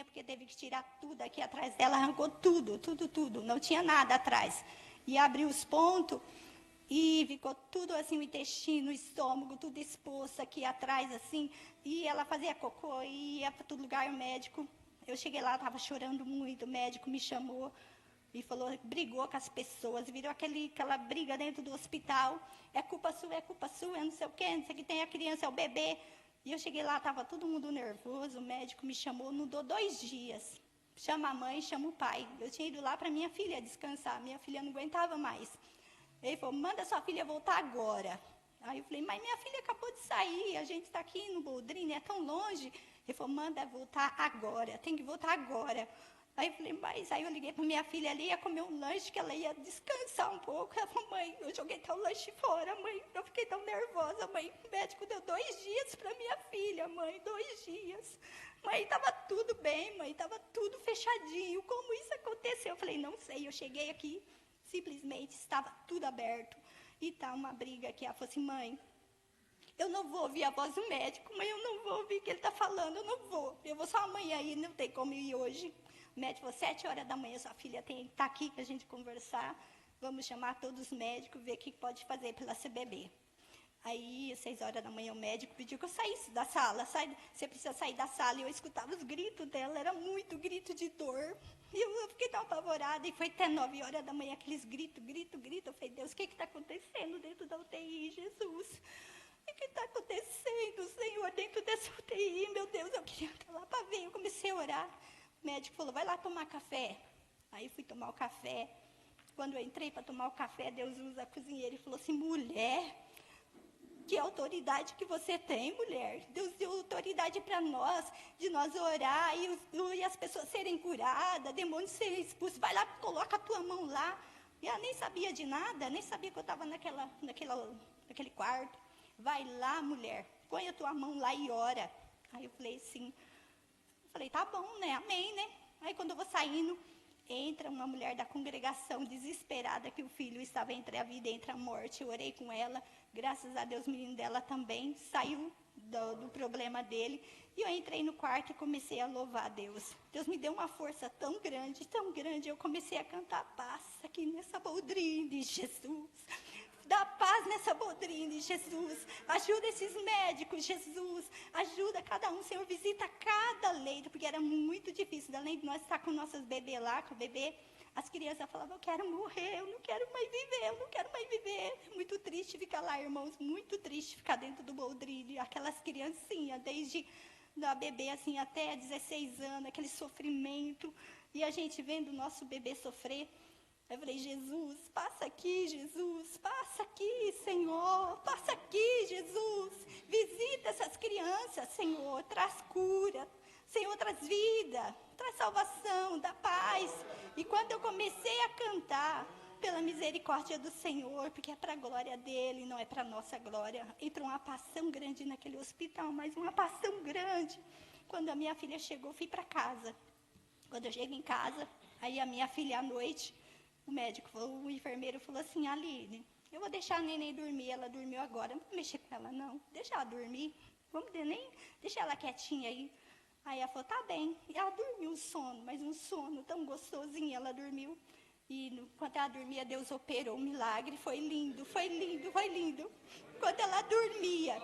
porque teve que tirar tudo aqui atrás dela, arrancou tudo, não tinha nada atrás. E abriu os pontos e ficou tudo assim, o intestino, o estômago, tudo exposto aqui atrás, assim. E ela fazia cocô e ia para todo lugar, o médico. Eu cheguei lá, estava chorando muito, o médico me chamou e falou, brigou com as pessoas, virou aquela briga dentro do hospital. É culpa sua, é não sei o quê, não sei o que tem a criança, é o bebê. E eu cheguei lá, estava todo mundo nervoso, o médico me chamou, não deu 2 dias. Chama a mãe, chama o pai. Eu tinha ido lá para minha filha descansar, minha filha não aguentava mais. Ele falou, manda sua filha voltar agora. Aí eu falei, mas minha filha acabou de sair, a gente está aqui no Boldrini, é tão longe. Ele falou, manda voltar agora, tem que voltar agora. Aí eu falei, mas aí eu liguei para minha filha ali, ia comer um lanche, que ela ia descansar um pouco. Ela falou, mãe, eu joguei teu lanche fora, mãe, eu fiquei tão nervosa, mãe. O médico deu 2 dias para minha filha, mãe, 2 dias. Mãe, estava tudo bem, mãe, estava tudo fechadinho. Como isso aconteceu? Eu falei, não sei, eu cheguei aqui, simplesmente estava tudo aberto. E tá uma briga aqui. Ela falou assim, mãe, eu não vou ouvir a voz do médico, mãe, eu não vou ouvir o que ele está falando, eu não vou. Eu vou só amanhã ir, não tem como ir hoje. O médico falou, 7 horas da manhã, sua filha tem que estar aqui para a gente conversar. Vamos chamar todos os médicos, ver o que pode fazer pela CBB. Aí, às 6 horas da manhã, o médico pediu que eu saísse da sala. Você precisa sair da sala. E eu escutava os gritos dela, era muito grito de dor. E eu fiquei tão apavorada. E foi até 9 horas da manhã, aqueles gritos. Eu falei, Deus, o que está acontecendo dentro da UTI, Jesus? O que está acontecendo, Senhor, dentro dessa UTI? Meu Deus, eu queria estar lá para ver. Eu comecei a orar. O médico falou, vai lá tomar café. Aí fui tomar o café. Quando eu entrei para tomar o café, Deus usa a cozinheira e falou assim, mulher, que autoridade que você tem, mulher. Deus deu autoridade para nós, de nós orar e as pessoas serem curadas, demônios serem expulsos. Vai lá, coloca a tua mão lá. E ela nem sabia de nada, nem sabia que eu estava naquele quarto. Vai lá, mulher, põe a tua mão lá e ora. Aí eu falei assim, tá bom, né? Amém, né? Aí quando eu vou saindo, entra uma mulher da congregação desesperada que o filho estava entre a vida e entre a morte. Eu orei com ela, graças a Deus o menino dela também saiu do problema dele. E eu entrei no quarto e comecei a louvar a Deus. Deus me deu uma força tão grande, eu comecei a cantar paz aqui nessa Boldrini, Jesus. Dá paz nessa Boldrini, Jesus. Ajuda esses médicos, Jesus. Ajuda cada um, Senhor. Visita cada leito, porque era muito difícil. Além de nós estar com nossos bebês lá, com o bebê, as crianças falavam, eu quero morrer, eu não quero mais viver, eu não quero mais viver. É muito triste ficar lá, irmãos, muito triste ficar dentro do Boldrini. Aquelas criancinhas, desde da bebê assim, até 16 anos, aquele sofrimento. E a gente vendo o nosso bebê sofrer. Eu falei, Jesus, passa aqui, Senhor, passa aqui, Jesus, visita essas crianças, Senhor, traz cura, Senhor, traz vida, traz salvação, dá paz. E quando eu comecei a cantar, pela misericórdia do Senhor, porque é para a glória dele, não é para a nossa glória, entrou uma paz tão grande naquele hospital, mas uma paz tão grande. Quando a minha filha chegou, eu fui para casa. Quando eu chego em casa, aí a minha filha à noite, o enfermeiro falou assim, Aline, eu vou deixar a neném dormir, ela dormiu agora, não vou mexer com ela não, deixa ela dormir, deixa ela quietinha aí. Aí ela falou, tá bem, e ela dormiu um sono, mas um sono tão gostosinho, ela dormiu. E enquanto ela dormia, Deus operou um milagre, foi lindo. Enquanto ela dormia,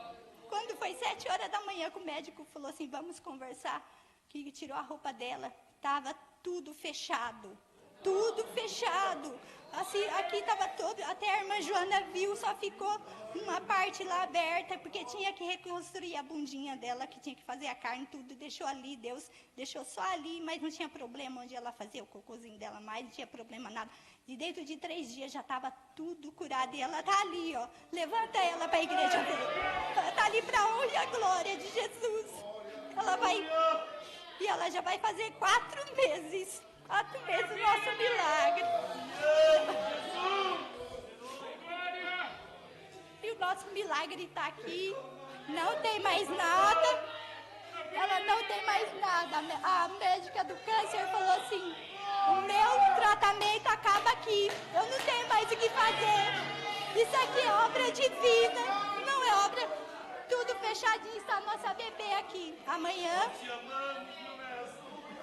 quando foi 7 horas da manhã, que o médico falou assim, vamos conversar, que tirou a roupa dela, estava tudo fechado. Tudo fechado. Assim, aqui estava todo, até a irmã Joana viu, só ficou uma parte lá aberta, porque tinha que reconstruir a bundinha dela, que tinha que fazer a carne, tudo, deixou ali, Deus deixou só ali, mas não tinha problema onde ela fazia o cocôzinho dela mais, não tinha problema nada. E dentro de 3 dias já estava tudo curado, e ela está ali, ó, levanta ela para a igreja ver. Ela está ali para a honra e a glória de Jesus. Ela já vai fazer 4 meses. 4 meses o nosso milagre. E o nosso milagre está aqui. Não tem mais nada. Ela não tem mais nada. A médica do câncer falou assim, o meu tratamento acaba aqui. Eu não tenho mais o que fazer. Isso aqui é obra divina. Não é obra... Tudo fechadinho, está a nossa bebê aqui. Amanhã...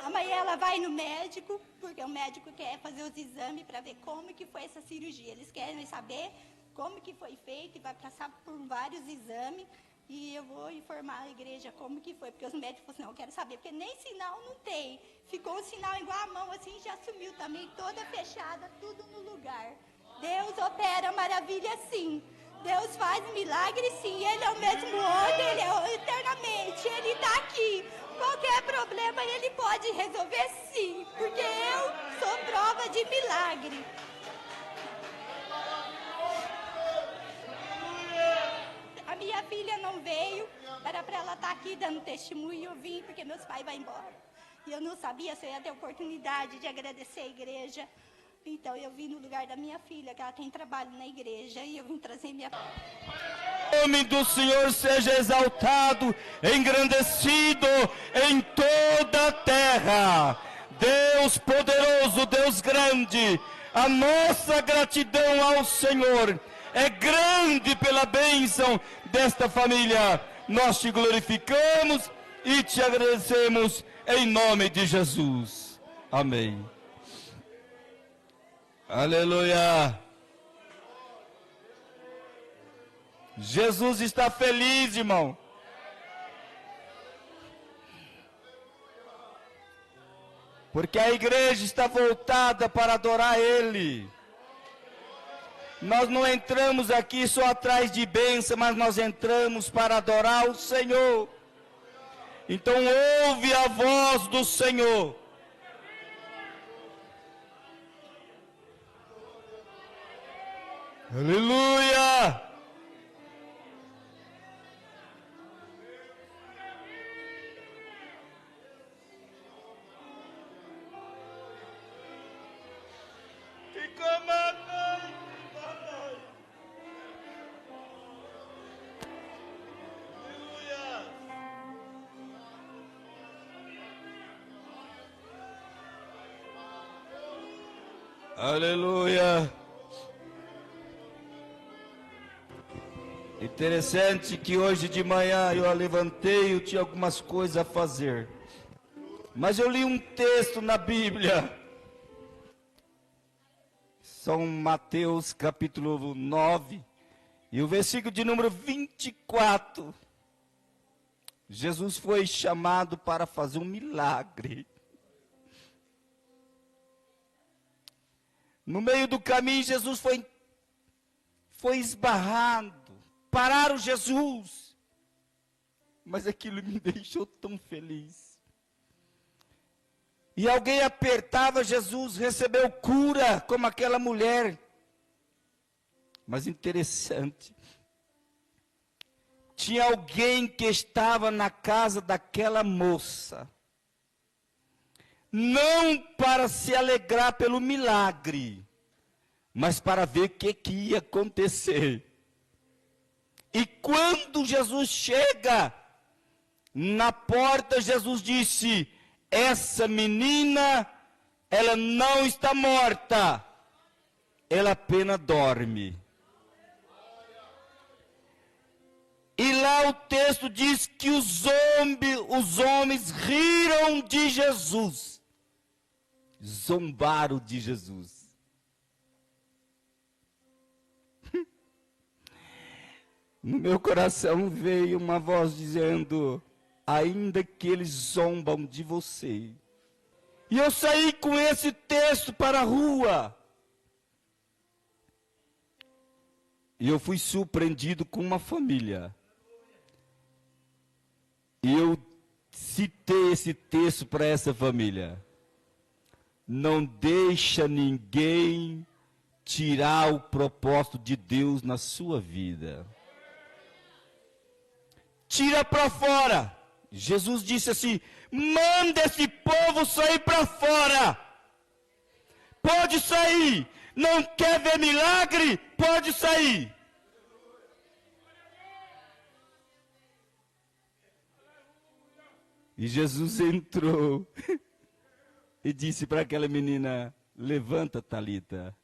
Amanhã ela vai no médico, porque o médico quer fazer os exames para ver como que foi essa cirurgia. Eles querem saber como que foi feito e vai passar por vários exames. E eu vou informar a igreja como que foi, porque os médicos falaram assim, não, eu quero saber, porque nem sinal não tem. Ficou um sinal igual a mão, assim, já sumiu também, toda fechada, tudo no lugar. Deus opera maravilha, sim. Deus faz milagre, sim. Ele é o mesmo ontem, ele é eternamente, ele está aqui. Qualquer problema ele pode resolver, sim, porque eu sou prova de milagre. A minha filha não veio, era para ela estar aqui dando testemunho, eu vim porque meus pais vão embora. E eu não sabia se eu ia ter oportunidade de agradecer a igreja. Então eu vim no lugar da minha filha, que ela tem trabalho na igreja, e eu vim trazer minha filha. O nome do Senhor seja exaltado, engrandecido em toda a terra. Deus poderoso, Deus grande, a nossa gratidão ao Senhor é grande pela bênção desta família. Nós te glorificamos e te agradecemos em nome de Jesus. Amém. Aleluia. Jesus está feliz, irmão. Porque a igreja está voltada para adorar Ele. Nós não entramos aqui só atrás de bênção, mas nós entramos para adorar o Senhor. Então ouve a voz do Senhor. Aleluia! Aleluia. Interessante que hoje de manhã eu levantei, eu tinha algumas coisas a fazer. Mas eu li um texto na Bíblia. São Mateus capítulo 9. E o versículo de número 24. Jesus foi chamado para fazer um milagre. No meio do caminho, Jesus foi esbarrado. Pararam Jesus. Mas aquilo me deixou tão feliz. E alguém apertava Jesus, recebeu cura, como aquela mulher. Mas interessante. Tinha alguém que estava na casa daquela moça. Não para se alegrar pelo milagre, mas para ver o que ia acontecer. E quando Jesus chega na porta, Jesus disse: essa menina, ela não está morta, ela apenas dorme. E lá o texto diz que os homens riram de Jesus. Zombaram de Jesus. No meu coração veio uma voz dizendo: ainda que eles zombam de você. E eu saí com esse texto para a rua. E eu fui surpreendido com uma família. E eu citei esse texto para essa família. Não deixa ninguém tirar o propósito de Deus na sua vida. Tira para fora. Jesus disse assim: manda esse povo sair para fora. Pode sair. Não quer ver milagre? Pode sair. E Jesus entrou e disse para aquela menina: levanta, Talita.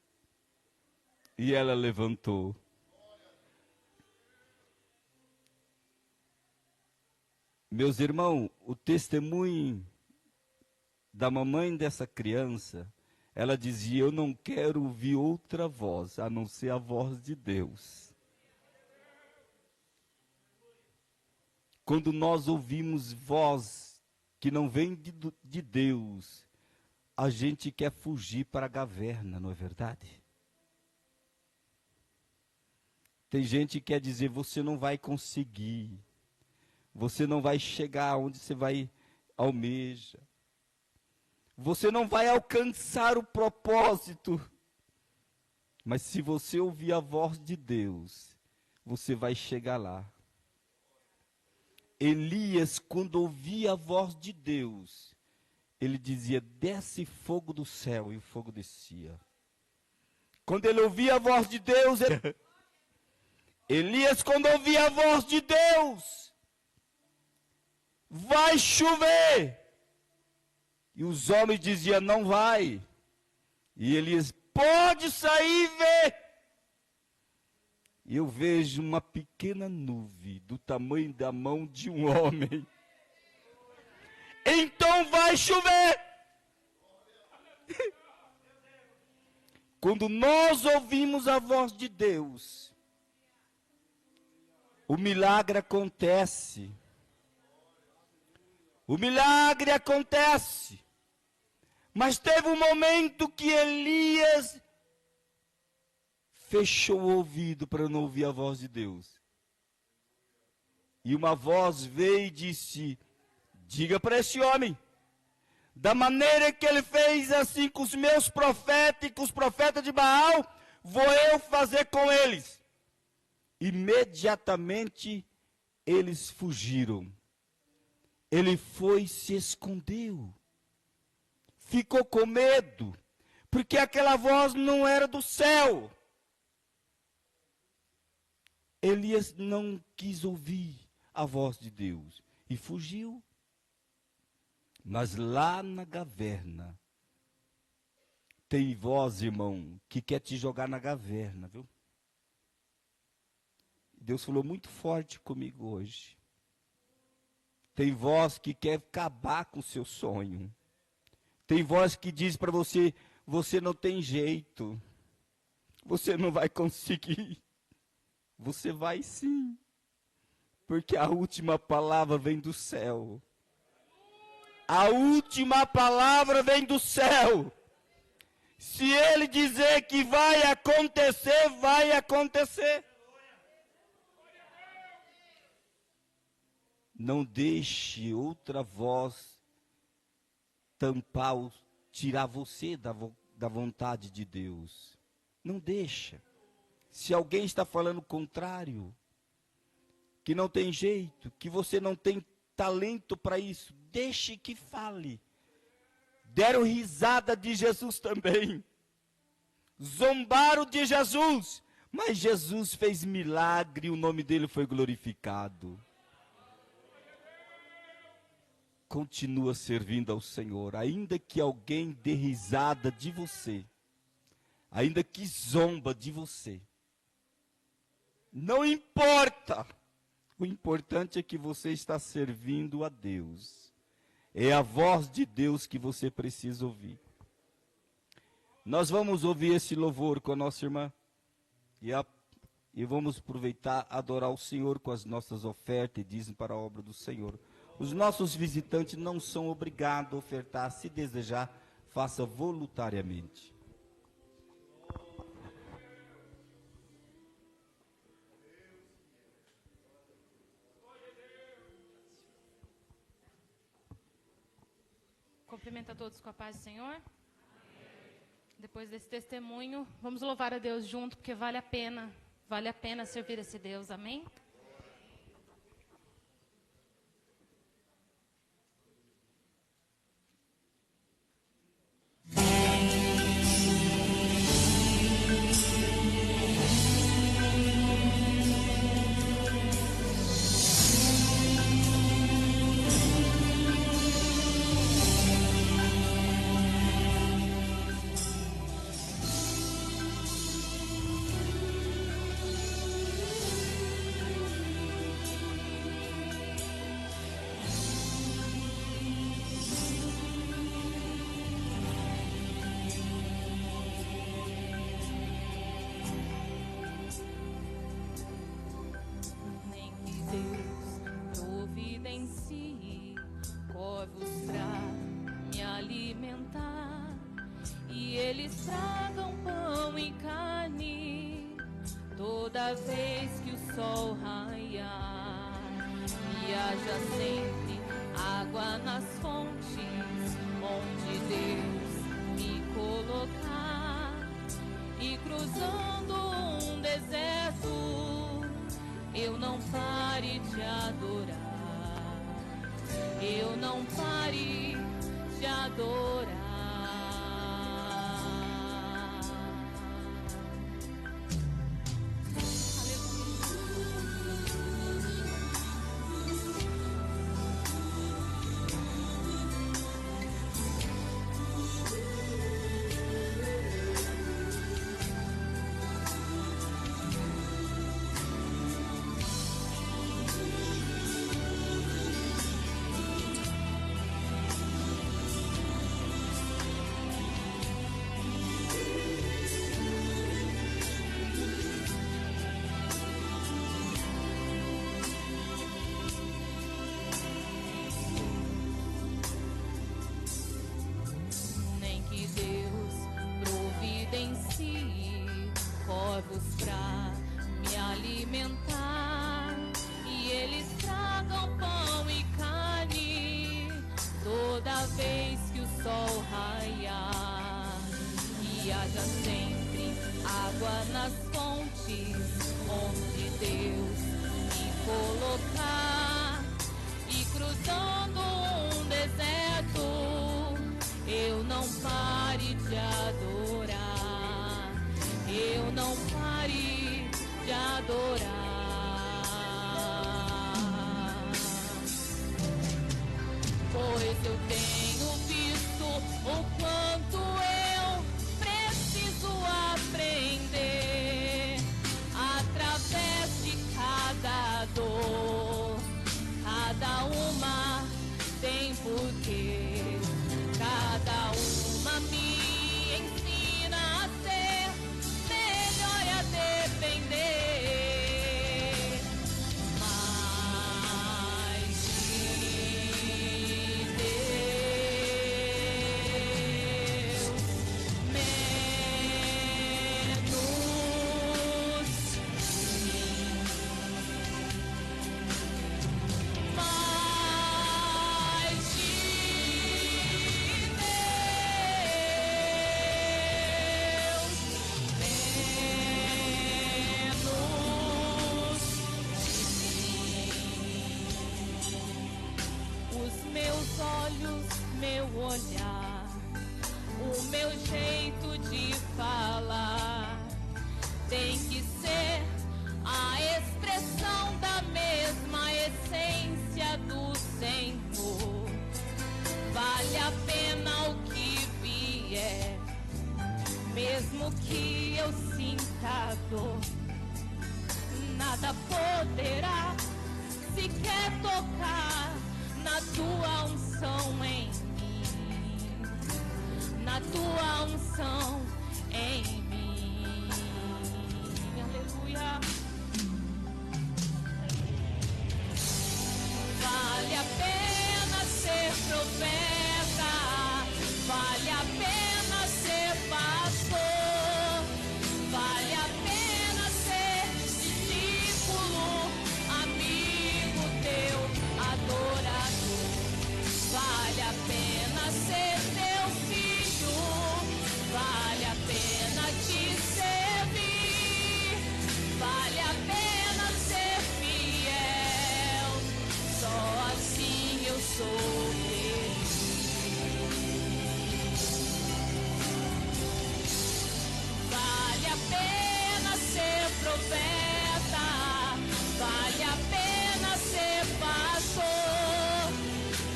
E ela levantou. Meus irmãos, o testemunho da mamãe dessa criança, ela dizia: eu não quero ouvir outra voz, a não ser a voz de Deus. Quando nós ouvimos voz que não vem de Deus, a gente quer fugir para a caverna, não é verdade? Tem gente que quer dizer: você não vai conseguir, você não vai chegar onde você vai almeja, você não vai alcançar o propósito. Mas se você ouvir a voz de Deus, você vai chegar lá. Elias, quando ouvia a voz de Deus, ele dizia: desce fogo do céu, e o fogo descia. Quando ele ouvia a voz de Deus, Elias, quando ouvia a voz de Deus, vai chover. E os homens diziam: não vai. E Elias: pode sair e ver. E eu vejo uma pequena nuvem do tamanho da mão de um homem. Então vai chover. Quando nós ouvimos a voz de Deus, o milagre acontece. O milagre acontece. Mas teve um momento que Elias fechou o ouvido para não ouvir a voz de Deus. E uma voz veio e disse: diga para esse homem, da maneira que ele fez assim com os meus profetas e com os profetas de Baal, vou eu fazer com eles. Imediatamente eles fugiram. Ele foi e se escondeu. Ficou com medo, porque aquela voz não era do céu. Elias não quis ouvir a voz de Deus e fugiu. Mas lá na caverna, tem voz, irmão, que quer te jogar na caverna, viu? Deus falou muito forte comigo hoje. Tem voz que quer acabar com o seu sonho. Tem voz que diz para você: você não tem jeito, você não vai conseguir. Você vai sim, porque a última palavra vem do céu. A última palavra vem do céu. Se ele dizer que vai acontecer, vai acontecer. Não deixe outra voz tampar, tirar você da vontade de Deus. Não deixa. Se alguém está falando o contrário, que não tem jeito, que você não tem talento para isso, deixe que fale. Deram risada de Jesus também. Zombaram de Jesus. Mas Jesus fez milagre e o nome dele foi glorificado. Continua servindo ao Senhor, ainda que alguém dê risada de você, ainda que zomba de você. Não importa. O importante é que você está servindo a Deus. É a voz de Deus que você precisa ouvir. Nós vamos ouvir esse louvor com a nossa irmã. E vamos aproveitar, adorar o Senhor com as nossas ofertas e dízimo para a obra do Senhor. Os nossos visitantes não são obrigados a ofertar. Se desejar, faça voluntariamente. Cumprimento a todos com a paz do Senhor. Amém. Depois desse testemunho, vamos louvar a Deus junto, porque vale a pena servir esse Deus. Amém? eles tragam pão e carne toda vez que o sol raiar, e haja sempre água nas fontes onde Deus me colocar. E cruzando um deserto, eu não pare de adorar, eu não pare de adorar. Corvos pra me alimentar, e eles tragam pão e carne toda vez que o sol raiar, e haja sempre água nas fontes onde Deus me colocar. E cruzando um deserto, eu não pare de adorar, eu não pare de adorar. Pois eu tenho visto o quanto eu preciso aprender através de cada dor. Cada uma tem porquê, cada uma me ensina a ser melhor e a depender mais de Deus, menos de mim, mais de meus olhos, meu olhar, o meu jeito de falar tem que ser a expressão da mesma essência do Senhor. Vale a pena o que vier, mesmo que eu sinta dor, nada poderá sequer tocar na tua unção em mim, na tua unção em mim. Aleluia. Vale a pena ser profeta, vale a pena ser pastor, vale a pena ser discípulo, amigo teu, adorador. Vale a pena ser teu filho, vale a pena te servir, vale a pena ser fiel, só assim eu sou feliz. Vale a pena ser profeta, vale a pena ser pastor,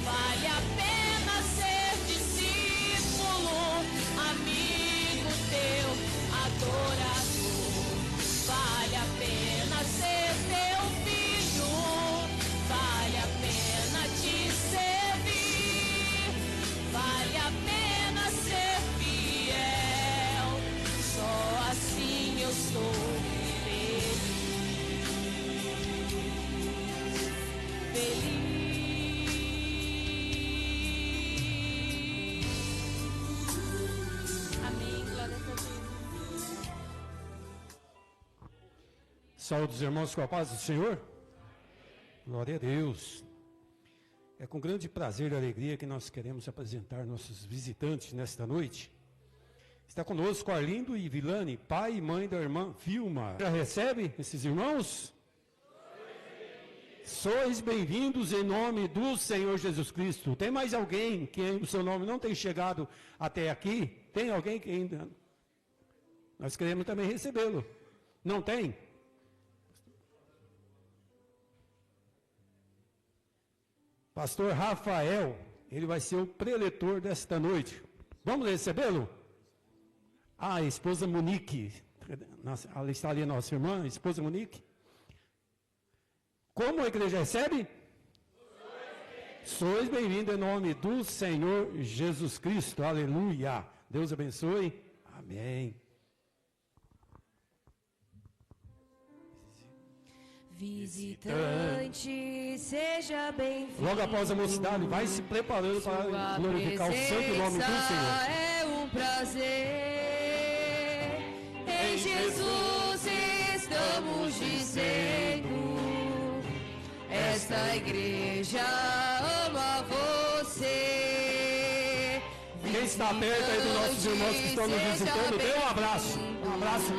vale a pena ser discípulo, Saúde os irmãos com a paz do Senhor. Glória a Deus. É com grande prazer e alegria que nós queremos apresentar nossos visitantes nesta noite. Está conosco Arlindo e Vilane, pai e mãe da irmã Vilma. Já recebe esses irmãos? Sois bem-vindos em nome do Senhor Jesus Cristo. Tem mais alguém que o seu nome não tem chegado até aqui? Tem alguém que ainda... Nós queremos também recebê-lo. Não tem? Pastor Rafael, ele vai ser o preletor desta noite. Vamos recebê-lo? A esposa Monique, ela está ali, nossa irmã, a esposa Monique. Como a igreja recebe? Sois bem-vindos em nome do Senhor Jesus Cristo, aleluia. Deus abençoe, amém. Visitante, seja bem-vindo. Logo após a mocidade, vai se preparando para glorificar o santo nome do Senhor. É um prazer. Em Jesus estamos dizendo: esta igreja ama você. Quem está perto aí dos nossos irmãos que estão nos visitando, dê um abraço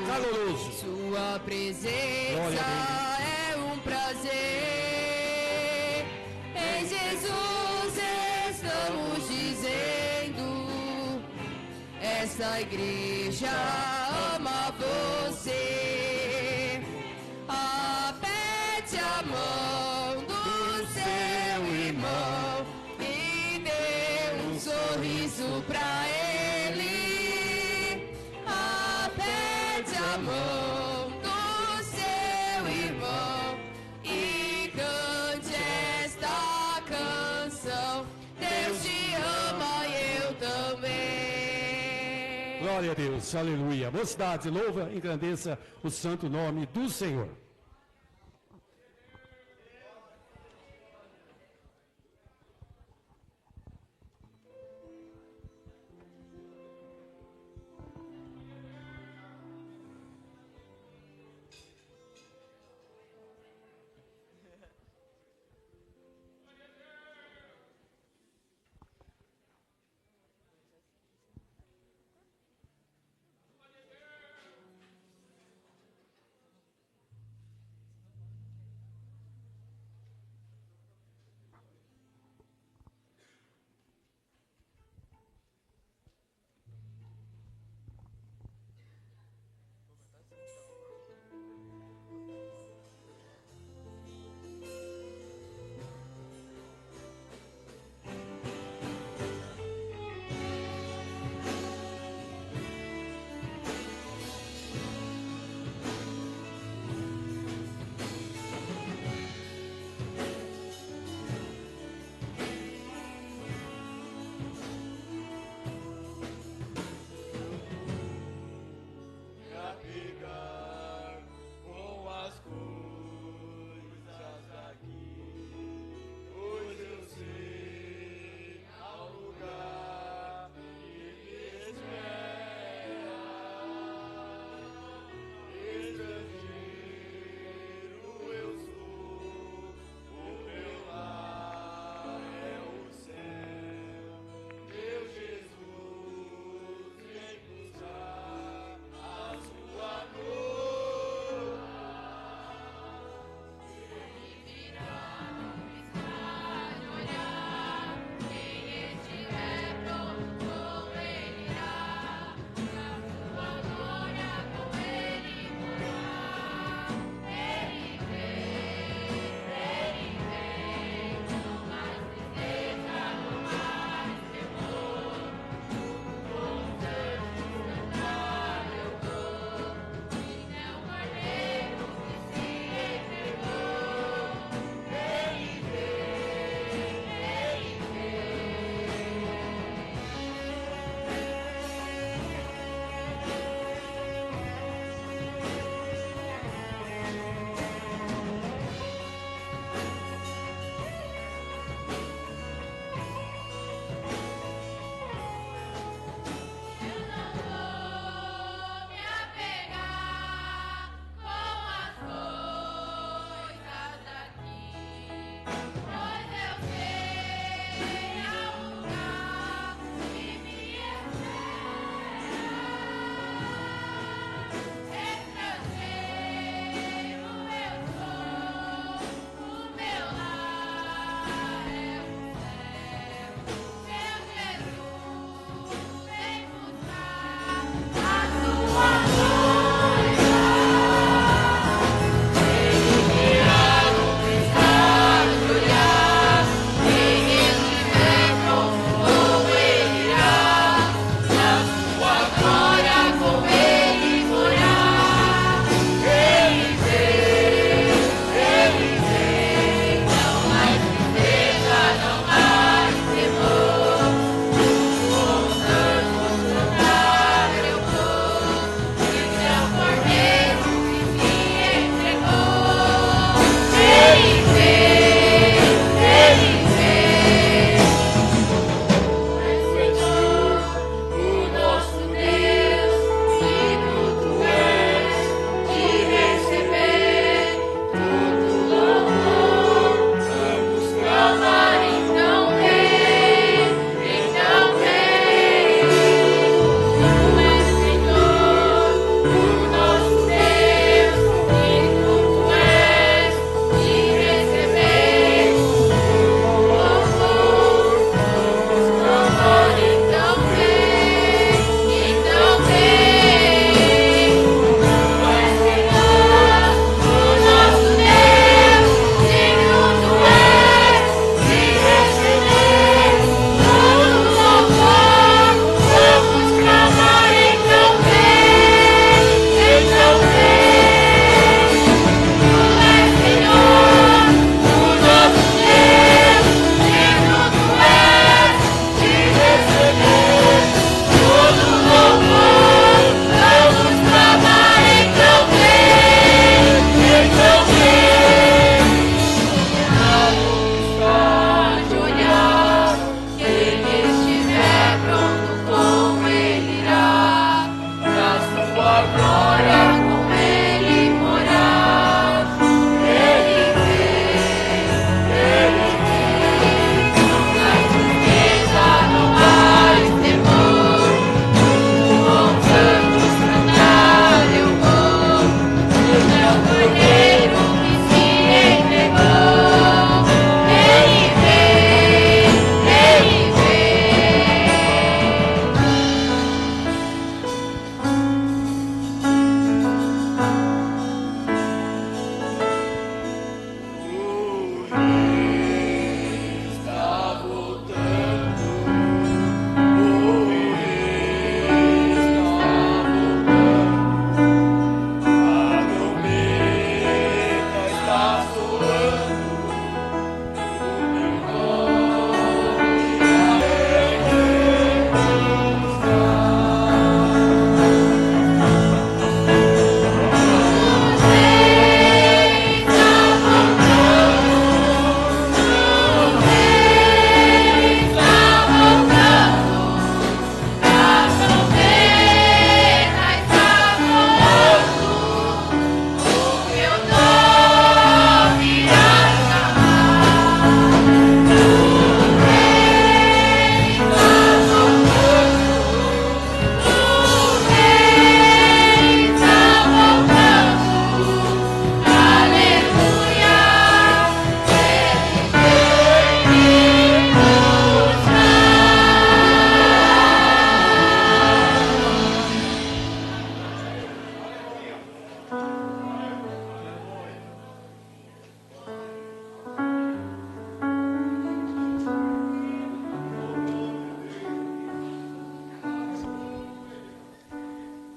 caloroso. Sua presença é um prazer. Em Jesus estamos dizendo: essa igreja ama você. Aperte a mão do seu irmão e dê um sorriso pra ele. Aperte a mão do seu irmão e cante esta canção. Deus te ama e eu também. Glória a Deus, aleluia. Mocidade, louva e engrandeça o santo nome do Senhor.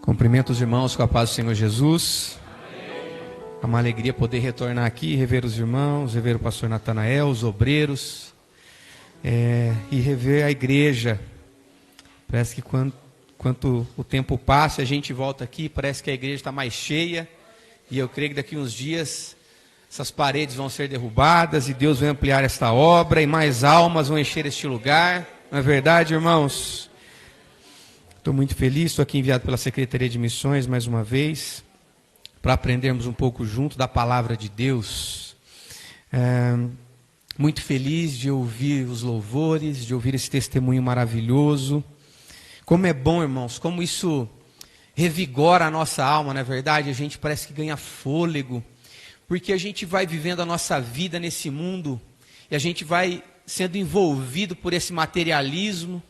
Cumprimento os irmãos com a paz do Senhor Jesus. É uma alegria poder retornar aqui, rever os irmãos, rever o pastor Natanael, os obreiros, e rever a igreja. Parece que quanto o tempo passa, a gente volta aqui, parece que a igreja está mais cheia, e eu creio que daqui uns dias essas paredes vão ser derrubadas e Deus vai ampliar esta obra e mais almas vão encher este lugar. Não é verdade, irmãos? Estou muito feliz, estou aqui enviado pela Secretaria de Missões mais uma vez, para aprendermos um pouco junto da palavra de Deus. Muito feliz de ouvir os louvores, de ouvir esse testemunho maravilhoso. Como é bom, irmãos, como isso revigora a nossa alma, não é verdade? A gente parece que ganha fôlego, porque a gente vai vivendo a nossa vida nesse mundo, e a gente vai sendo envolvido por esse materialismo,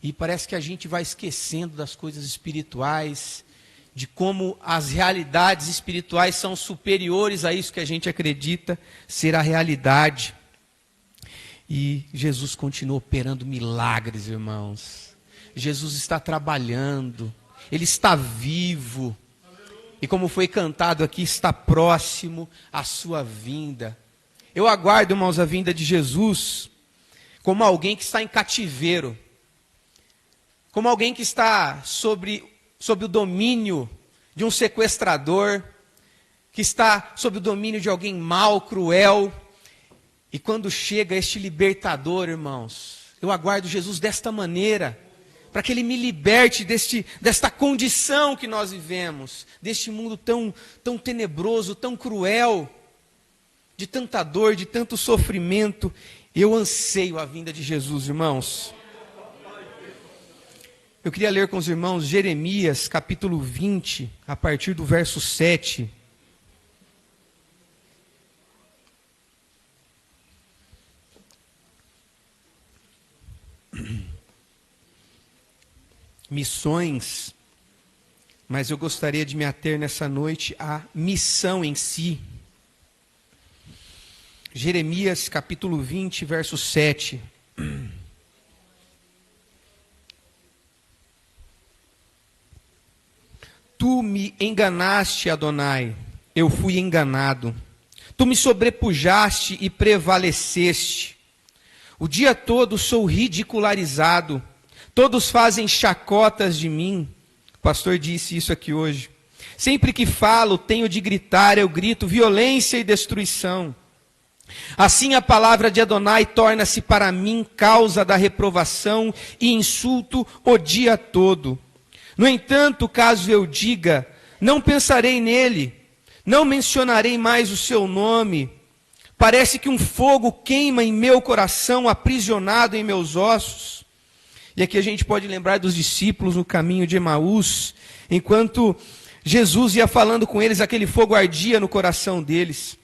e parece que a gente vai esquecendo das coisas espirituais, de como as realidades espirituais são superiores a isso que a gente acredita ser a realidade. E Jesus continua operando milagres, irmãos. Jesus está trabalhando, Ele está vivo. E como foi cantado aqui, está próximo à sua vinda. Eu aguardo, irmãos, a vinda de Jesus como alguém que está em cativeiro, como alguém que está sob o domínio de um sequestrador, que está sob o domínio de alguém mau, cruel. E quando chega este libertador, irmãos, eu aguardo Jesus desta maneira, para que Ele me liberte desta condição que nós vivemos, deste mundo tão tenebroso, tão cruel, de tanta dor, de tanto sofrimento. Eu anseio a vinda de Jesus, irmãos. Eu queria ler com os irmãos Jeremias, capítulo 20, a partir do verso 7. Missões, mas eu gostaria de me ater nessa noite à missão em si. Jeremias, capítulo 20, verso 7. Tu me enganaste, Adonai, eu fui enganado. Tu me sobrepujaste e prevaleceste. O dia todo sou ridicularizado. Todos fazem chacotas de mim. O pastor disse isso aqui hoje. Sempre que falo, tenho de gritar, eu grito violência e destruição. Assim a palavra de Adonai torna-se para mim causa da reprovação e insulto o dia todo. No entanto, caso eu diga, não pensarei nele, não mencionarei mais o seu nome. Parece que um fogo queima em meu coração, aprisionado em meus ossos. E aqui a gente pode lembrar dos discípulos no caminho de Emaús, enquanto Jesus ia falando com eles, aquele fogo ardia no coração deles.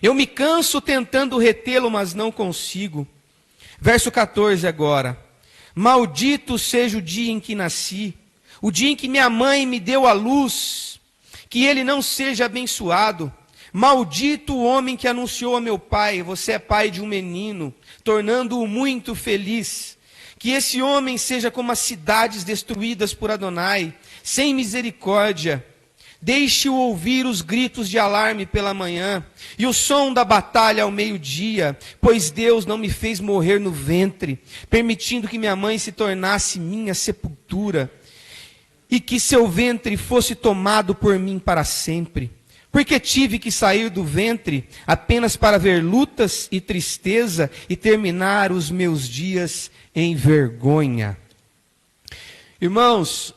Eu me canso tentando retê-lo, mas não consigo. Verso 14 agora. Maldito seja o dia em que nasci, o dia em que minha mãe me deu a luz, que ele não seja abençoado. Maldito o homem que anunciou a meu pai, você é pai de um menino, tornando-o muito feliz. Que esse homem seja como as cidades destruídas por Adonai, sem misericórdia. Deixe-o ouvir os gritos de alarme pela manhã, e o som da batalha ao meio-dia, pois Deus não me fez morrer no ventre, permitindo que minha mãe se tornasse minha sepultura, e que seu ventre fosse tomado por mim para sempre. Porque tive que sair do ventre apenas para ver lutas e tristeza e terminar os meus dias em vergonha. Irmãos,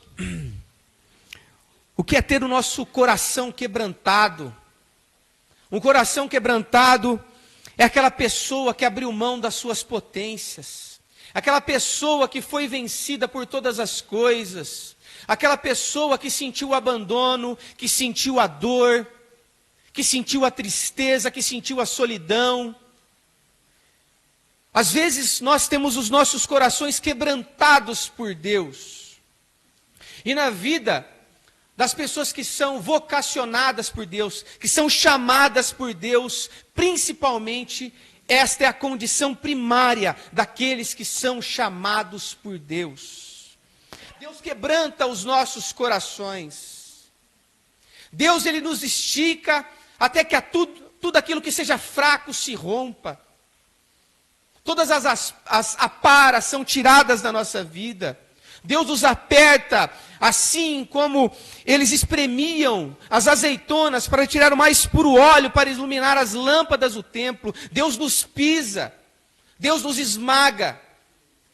o que é ter o nosso coração quebrantado? Um coração quebrantado é aquela pessoa que abriu mão das suas potências, aquela pessoa que foi vencida por todas as coisas, aquela pessoa que sentiu o abandono, que sentiu a dor, que sentiu a tristeza, que sentiu a solidão. Às vezes nós temos os nossos corações quebrantados por Deus. E na vida das pessoas que são vocacionadas por Deus, que são chamadas por Deus, principalmente, esta é a condição primária daqueles que são chamados por Deus. Deus quebranta os nossos corações. Deus, Ele nos estica até que tudo aquilo que seja fraco se rompa. Todas as aparas são tiradas da nossa vida. Deus nos aperta, assim como eles espremiam as azeitonas para tirar o mais puro óleo, para iluminar as lâmpadas do templo. Deus nos pisa, Deus nos esmaga.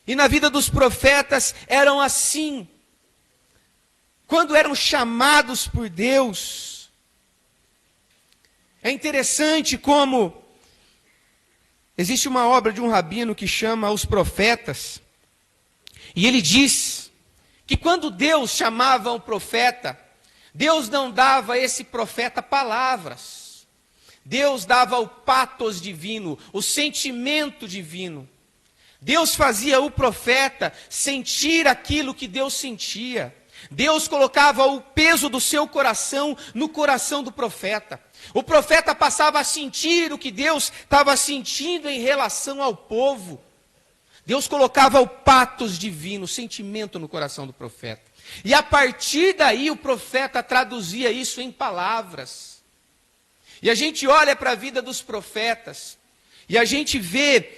E na vida dos profetas eram assim. Quando eram chamados por Deus, é interessante como existe uma obra de um rabino que chama Os Profetas, e ele diz que quando Deus chamava um profeta, Deus não dava a esse profeta palavras. Deus dava o patos divino, o sentimento divino. Deus fazia o profeta sentir aquilo que Deus sentia. Deus colocava o peso do seu coração no coração do profeta. O profeta passava a sentir o que Deus estava sentindo em relação ao povo. Deus colocava o patos divino, o sentimento no coração do profeta. E a partir daí o profeta traduzia isso em palavras. E a gente olha para a vida dos profetas, e a gente vê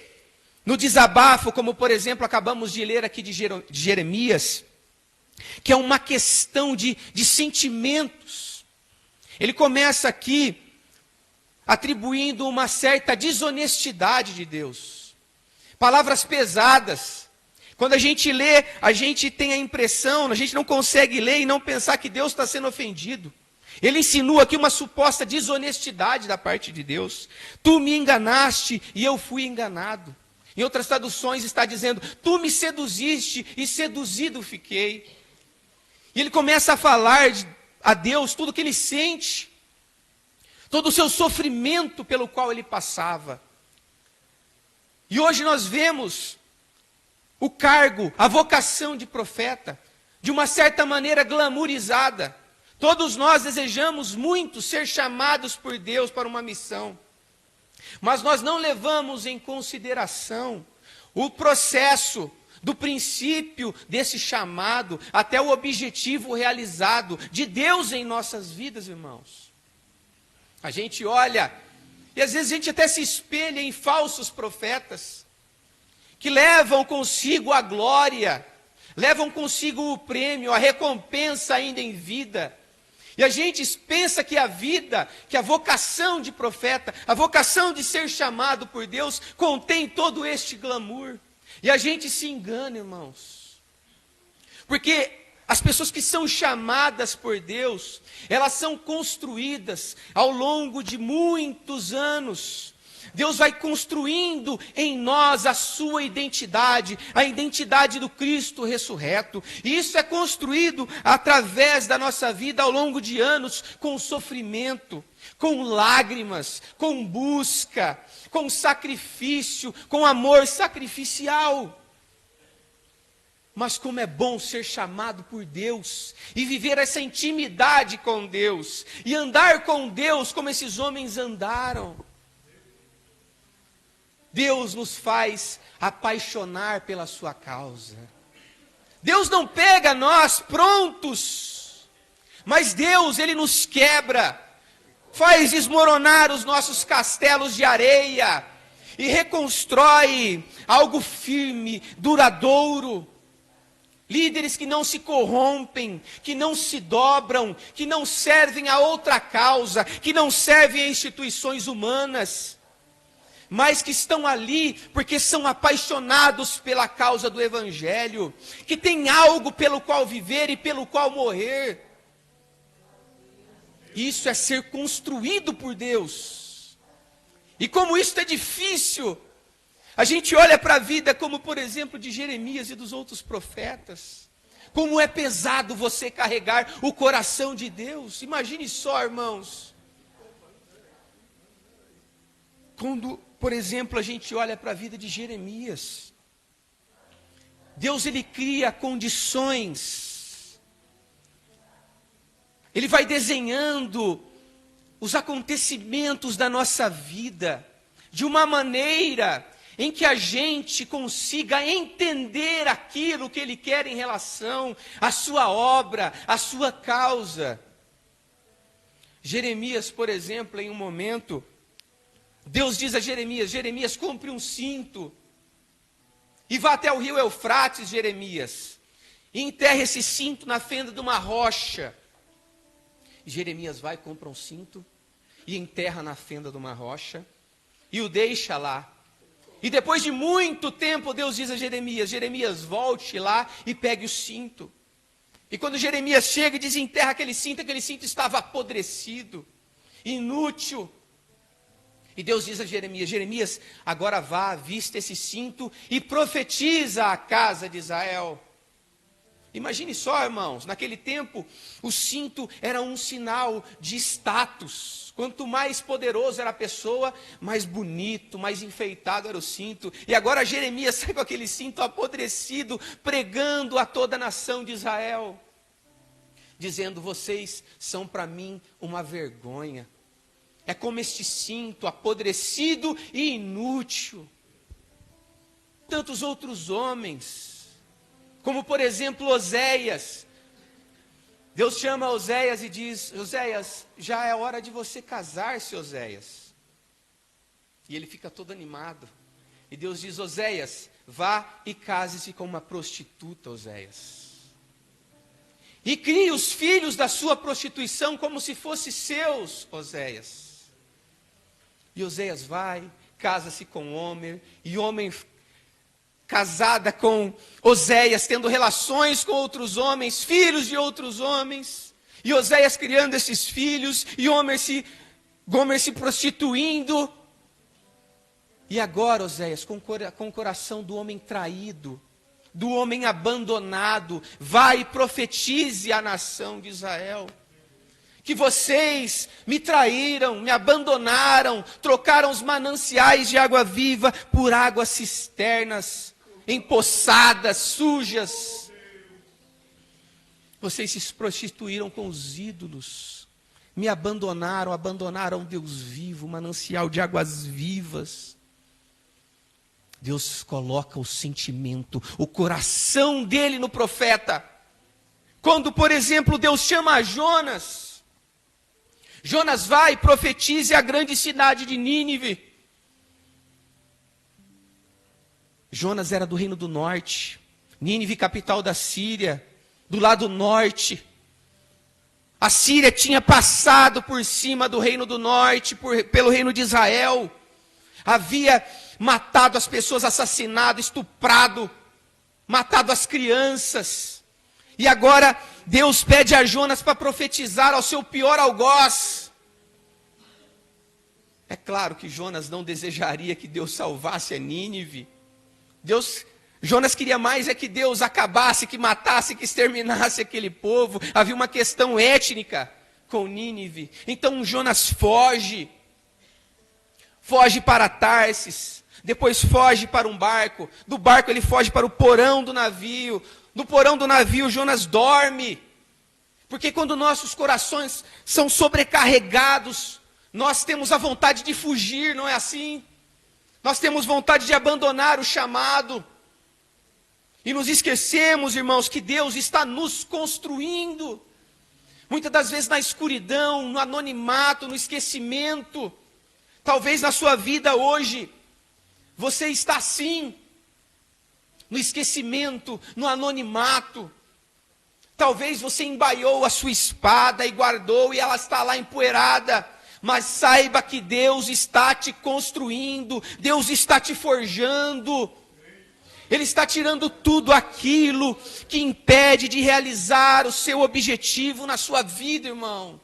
no desabafo, como por exemplo acabamos de ler aqui de Jeremias, que é uma questão de sentimentos. Ele começa aqui atribuindo uma certa desonestidade de Deus. Palavras pesadas. Quando a gente lê, a gente tem a impressão, a gente não consegue ler e não pensar que Deus está sendo ofendido. Ele insinua aqui uma suposta desonestidade da parte de Deus. Tu me enganaste e eu fui enganado. Em outras traduções está dizendo, tu me seduziste e seduzido fiquei. E ele começa a falar a Deus tudo o que ele sente, todo o seu sofrimento pelo qual ele passava. E hoje nós vemos o cargo, a vocação de profeta, de uma certa maneira glamourizada. Todos nós desejamos muito ser chamados por Deus para uma missão. Mas nós não levamos em consideração o processo do princípio desse chamado até o objetivo realizado de Deus em nossas vidas, irmãos. A gente olha e às vezes a gente até se espelha em falsos profetas que levam consigo a glória, levam consigo o prêmio, a recompensa ainda em vida. E a gente pensa que a vida, que a vocação de profeta, a vocação de ser chamado por Deus, contém todo este glamour. E a gente se engana, irmãos. Porque as pessoas que são chamadas por Deus, elas são construídas ao longo de muitos anos. Deus vai construindo em nós a sua identidade, a identidade do Cristo ressurreto. E isso é construído através da nossa vida ao longo de anos, com sofrimento, com lágrimas, com busca, com sacrifício, com amor sacrificial. Mas como é bom ser chamado por Deus e viver essa intimidade com Deus e andar com Deus como esses homens andaram. Deus nos faz apaixonar pela sua causa. Deus não pega nós prontos, mas Deus, Ele nos quebra, faz desmoronar os nossos castelos de areia e reconstrói algo firme, duradouro. Líderes que não se corrompem, que não se dobram, que não servem a outra causa, que não servem a instituições humanas, mas que estão ali porque são apaixonados pela causa do Evangelho, que têm algo pelo qual viver e pelo qual morrer. Isso é ser construído por Deus. E como isso é difícil, a gente olha para a vida como, por exemplo, de Jeremias e dos outros profetas. Como é pesado você carregar o coração de Deus. Imagine só, irmãos. Quando, por exemplo, a gente olha para a vida de Jeremias. Deus, Ele cria condições. Ele vai desenhando os acontecimentos da nossa vida de uma maneira em que a gente consiga entender aquilo que Ele quer em relação à sua obra, à sua causa. Jeremias, por exemplo, em um momento, Deus diz a Jeremias: Jeremias, compre um cinto e vá até o rio Eufrates, Jeremias, e enterre esse cinto na fenda de uma rocha. Jeremias vai, compra um cinto e enterra na fenda de uma rocha e o deixa lá. E depois de muito tempo, Deus diz a Jeremias: Jeremias, volte lá e pegue o cinto. E quando Jeremias chega e desenterra aquele cinto estava apodrecido, inútil. E Deus diz a Jeremias: Jeremias, agora vá, vista esse cinto e profetiza à casa de Israel. Imagine só, irmãos, naquele tempo, o cinto era um sinal de status. Quanto mais poderoso era a pessoa, mais bonito, mais enfeitado era o cinto. E agora Jeremias sai com aquele cinto apodrecido, pregando a toda a nação de Israel, dizendo: vocês são para mim uma vergonha. É como este cinto apodrecido e inútil. Tantos outros homens, como por exemplo Oséias. Deus chama Oséias e diz: Oséias, já é hora de você casar-se, Oséias. E ele fica todo animado. E Deus diz: Oséias, vá e case-se com uma prostituta, Oséias. E crie os filhos da sua prostituição como se fossem seus, Oséias. E Oséias vai, casa-se com Homer, e Homer casada com Oséias, tendo relações com outros homens, filhos de outros homens, e Oséias criando esses filhos, e Homer se prostituindo. E agora, Oséias, com o coração do homem traído, do homem abandonado, vai e profetize à nação de Israel: que vocês me traíram, me abandonaram, trocaram os mananciais de água viva por águas cisternas, empoçadas, sujas. Vocês se prostituíram com os ídolos, me abandonaram Deus vivo, manancial de águas vivas. Deus coloca o sentimento, o coração dele no profeta. Quando, por exemplo, Deus chama a Jonas, Jonas vai e profetize a grande cidade de Nínive. Jonas era do reino do norte, Nínive, capital da Síria, do lado norte. A Síria tinha passado por cima do reino do norte, pelo reino de Israel. Havia matado as pessoas, assassinado, estuprado, matado as crianças. E agora Deus pede a Jonas para profetizar ao seu pior algoz. É claro que Jonas não desejaria que Deus salvasse a Nínive. Jonas queria mais que Deus acabasse, que matasse, que exterminasse aquele povo. Havia uma questão étnica com Nínive. Então Jonas foge para Tarsis, depois foge para um barco. Do barco ele foge para o porão do navio. No porão do navio, Jonas dorme. Porque quando nossos corações são sobrecarregados, nós temos a vontade de fugir, não é assim? Nós temos vontade de abandonar o chamado. E nos esquecemos, irmãos, que Deus está nos construindo. Muitas das vezes na escuridão, no anonimato, no esquecimento. Talvez na sua vida hoje, você está assim, no esquecimento, no anonimato. Talvez você embaiou a sua espada e guardou e ela está lá empoeirada. Mas saiba que Deus está te construindo, Deus está te forjando. Ele está tirando tudo aquilo que impede de realizar o seu objetivo na sua vida, irmão.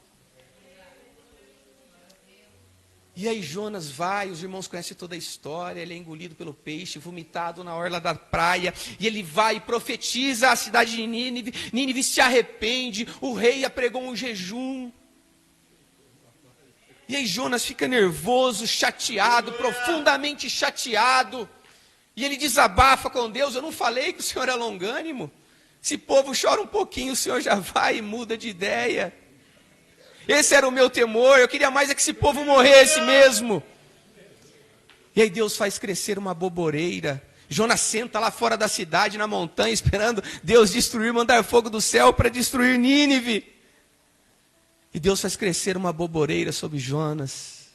E aí Jonas vai, os irmãos conhecem toda a história, ele é engolido pelo peixe, vomitado na orla da praia, e ele vai e profetiza a cidade de Nínive. Nínive se arrepende, o rei apregou um jejum. E aí Jonas fica nervoso, chateado, profundamente chateado. E ele desabafa com Deus: eu não falei que o Senhor é longânimo? Esse povo chora um pouquinho, o Senhor já vai e muda de ideia. Esse era o meu temor, eu queria mais que esse povo morresse mesmo. E aí Deus faz crescer uma boboreira. Jonas senta lá fora da cidade, na montanha, esperando Deus destruir, mandar fogo do céu para destruir Nínive. E Deus faz crescer uma boboreira sobre Jonas.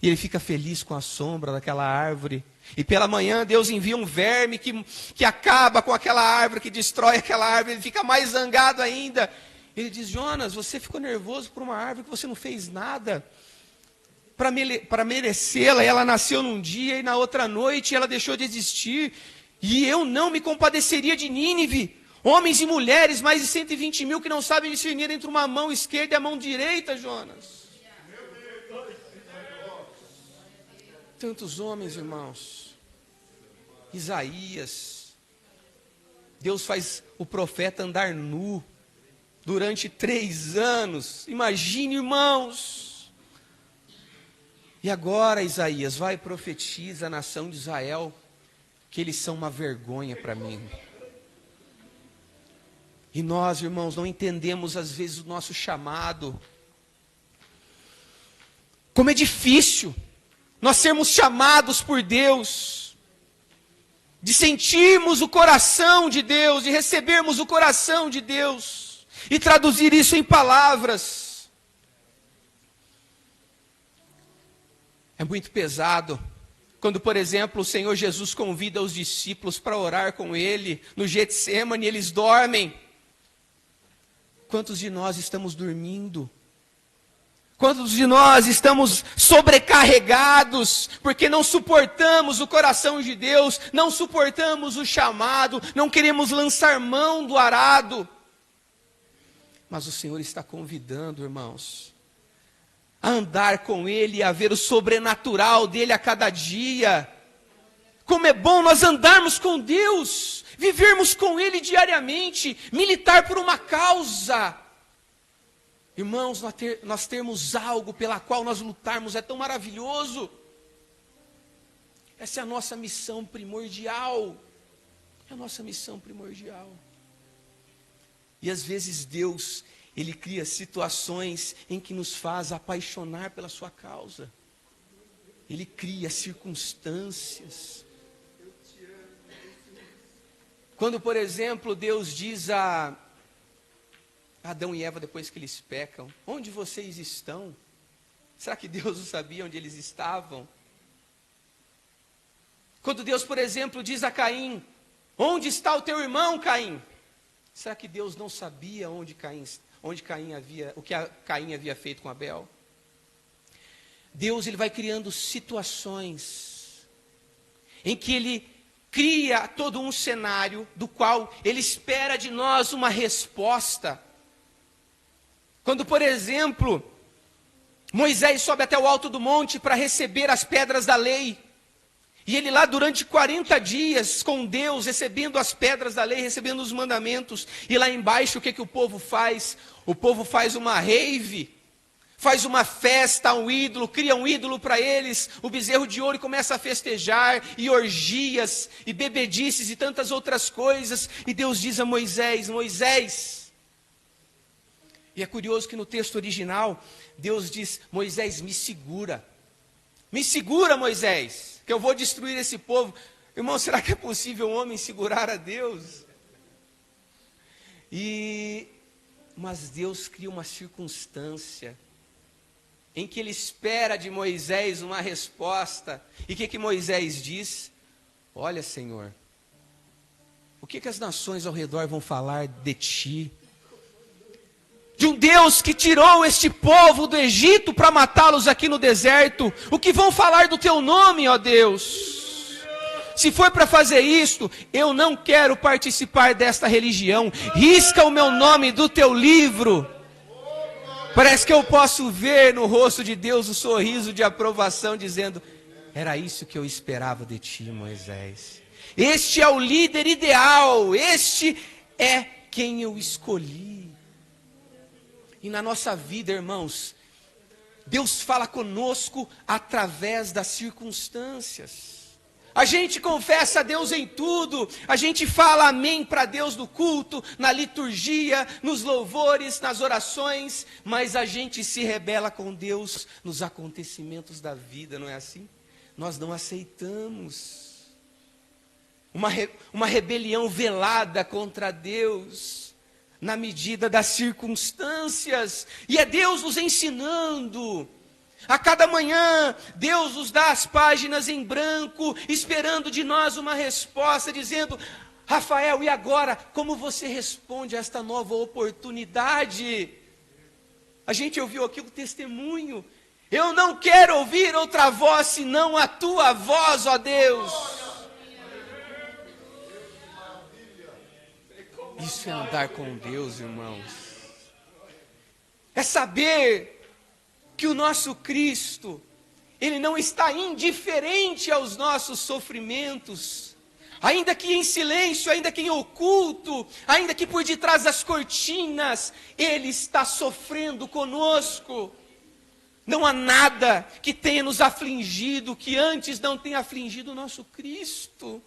E ele fica feliz com a sombra daquela árvore. E pela manhã Deus envia um verme que acaba com aquela árvore, que destrói aquela árvore. Ele fica mais zangado ainda. Ele diz: Jonas, você ficou nervoso por uma árvore que você não fez nada para merecê-la. Ela nasceu num dia e na outra noite ela deixou de existir. E eu não me compadeceria de Nínive. Homens e mulheres, mais de 120 mil que não sabem discernir entre uma mão esquerda e a mão direita, Jonas. Tantos homens, irmãos. Isaías. Deus faz o profeta andar nu durante 3 anos. Imagine, irmãos. E agora, Isaías, vai e profetiza a nação de Israel que eles são uma vergonha para mim. E nós, irmãos, não entendemos às vezes o nosso chamado. Como é difícil nós sermos chamados por Deus, de sentirmos o coração de Deus, de recebermos o coração de Deus, e traduzir isso em palavras. É muito pesado quando, por exemplo, o Senhor Jesus convida os discípulos para orar com Ele no Getsêmani, eles dormem. Quantos de nós estamos dormindo? Quantos de nós estamos sobrecarregados porque não suportamos o coração de Deus, não suportamos o chamado, não queremos lançar mão do arado? Mas o Senhor está convidando, irmãos, a andar com Ele e a ver o sobrenatural dEle a cada dia. Como é bom nós andarmos com Deus, vivermos com Ele diariamente, militar por uma causa. Irmãos, nós termos algo pela qual nós lutarmos é tão maravilhoso. Essa é a nossa missão primordial. É a nossa missão primordial. E às vezes Deus, Ele cria situações em que nos faz apaixonar pela sua causa. Ele cria circunstâncias. Quando, por exemplo, Deus diz a Adão e Eva, depois que eles pecam: onde vocês estão? Será que Deus não sabia onde eles estavam? Quando Deus, por exemplo, diz a Caim: onde está o teu irmão, Caim? Será que Deus não sabia o que Caim havia feito com Abel? Deus, Ele vai criando situações em que Ele cria todo um cenário do qual Ele espera de nós uma resposta. Quando, por exemplo, Moisés sobe até o alto do monte para receber as pedras da lei, e ele lá durante 40 dias com Deus, recebendo as pedras da lei, recebendo os mandamentos, e lá embaixo o que o povo faz? O povo faz uma rave, faz uma festa a um ídolo, cria um ídolo para eles, o bezerro de ouro, e começa a festejar, e orgias, e bebedices, e tantas outras coisas. E Deus diz a Moisés: Moisés. E é curioso que no texto original, Deus diz: Moisés, me segura, Moisés, que eu vou destruir esse povo. Irmão, será que é possível um homem segurar a Deus? Mas Deus cria uma circunstância em que Ele espera de Moisés uma resposta. E o que Moisés diz? Olha, Senhor, o que as nações ao redor vão falar de Ti? De um Deus que tirou este povo do Egito para matá-los aqui no deserto. O que vão falar do Teu nome, ó Deus? Se for para fazer isto, eu não quero participar desta religião. Risca o meu nome do Teu livro. Parece que eu posso ver no rosto de Deus o sorriso de aprovação, dizendo: era isso que eu esperava de Ti, Moisés. Este é o líder ideal, este é quem eu escolhi. E na nossa vida, irmãos, Deus fala conosco através das circunstâncias. A gente confessa a Deus em tudo, a gente fala amém para Deus no culto, na liturgia, nos louvores, nas orações, mas a gente se rebela com Deus nos acontecimentos da vida, não é assim? nós não aceitamos. Uma rebelião velada contra Deus, na medida das circunstâncias. E é Deus nos ensinando. A cada manhã, Deus nos dá as páginas em branco, esperando de nós uma resposta, dizendo: Rafael, e agora? Como você responde a esta nova oportunidade? A gente ouviu aqui o testemunho. Eu não quero ouvir outra voz, senão a tua voz, ó Deus. Isso é andar com Deus, irmãos. É saber que o nosso Cristo, Ele não está indiferente aos nossos sofrimentos, ainda que em silêncio, ainda que em oculto, ainda que por detrás das cortinas, Ele está sofrendo conosco. Não há nada que tenha nos afligido, que antes não tenha afligido o nosso Cristo.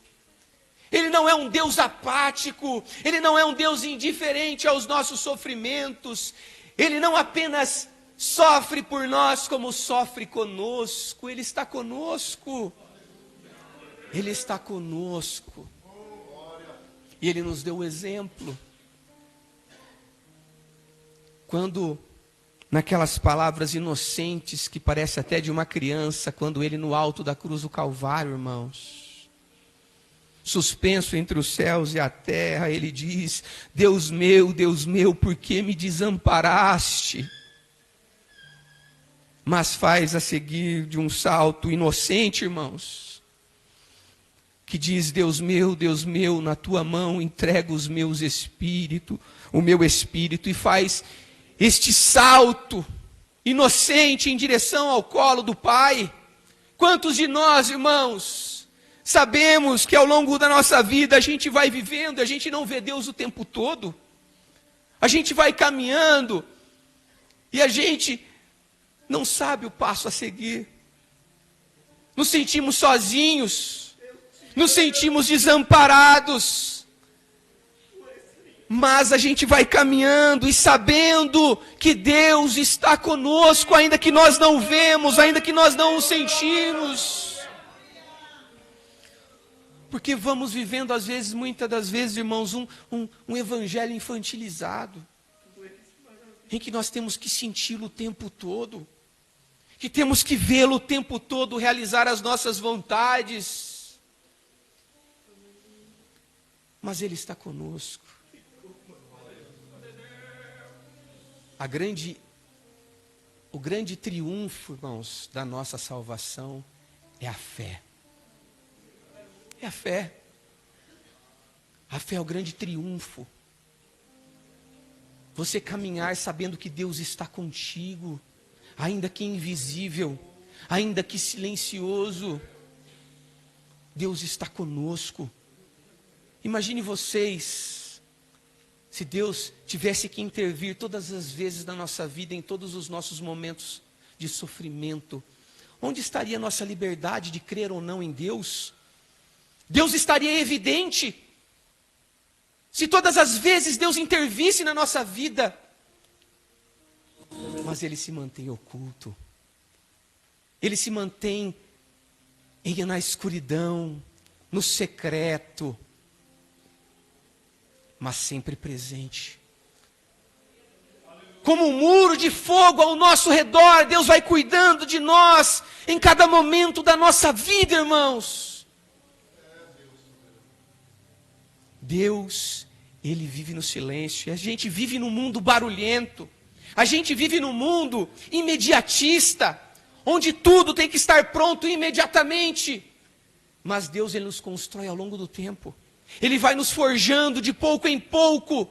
Ele não é um Deus apático, Ele não é um Deus indiferente aos nossos sofrimentos. Ele não apenas sofre por nós, como sofre conosco. Ele está conosco. Ele está conosco. E Ele nos deu o exemplo. Quando, naquelas palavras inocentes, que parece até de uma criança, quando Ele no alto da cruz do Calvário, irmãos, suspenso entre os céus e a terra, Ele diz: Deus meu, por que me desamparaste? Mas faz a seguir de um salto inocente, irmãos, que diz: Deus meu, na tua mão entrego o meu espírito, e faz este salto inocente em direção ao colo do Pai. Quantos de nós, irmãos, sabemos que ao longo da nossa vida a gente vai vivendo, a gente não vê Deus o tempo todo, a gente vai caminhando e a gente não sabe o passo a seguir, nos sentimos sozinhos, nos sentimos desamparados, mas a gente vai caminhando e sabendo que Deus está conosco, ainda que nós não vemos, ainda que nós não o sentimos, porque vamos vivendo às vezes, muitas das vezes, irmãos, um evangelho infantilizado, em que nós temos que senti-lo o tempo todo, que temos que vê-lo o tempo todo realizar as nossas vontades. Mas Ele está conosco. O grande triunfo, irmãos, da nossa salvação é a fé. É a fé. A fé é o grande triunfo. Você caminhar sabendo que Deus está contigo, ainda que invisível, ainda que silencioso, Deus está conosco. Imagine vocês, se Deus tivesse que intervir todas as vezes na nossa vida, em todos os nossos momentos de sofrimento, onde estaria a nossa liberdade de crer ou não em Deus? Deus estaria evidente. Se todas as vezes Deus intervisse na nossa vida, mas Ele se mantém oculto, Ele se mantém na escuridão, no secreto, mas sempre presente. Como um muro de fogo ao nosso redor, Deus vai cuidando de nós em cada momento da nossa vida, irmãos. Deus, Ele vive no silêncio. A gente vive num mundo barulhento. A gente vive num mundo imediatista, onde tudo tem que estar pronto imediatamente. Mas Deus, Ele nos constrói ao longo do tempo. Ele vai nos forjando de pouco em pouco.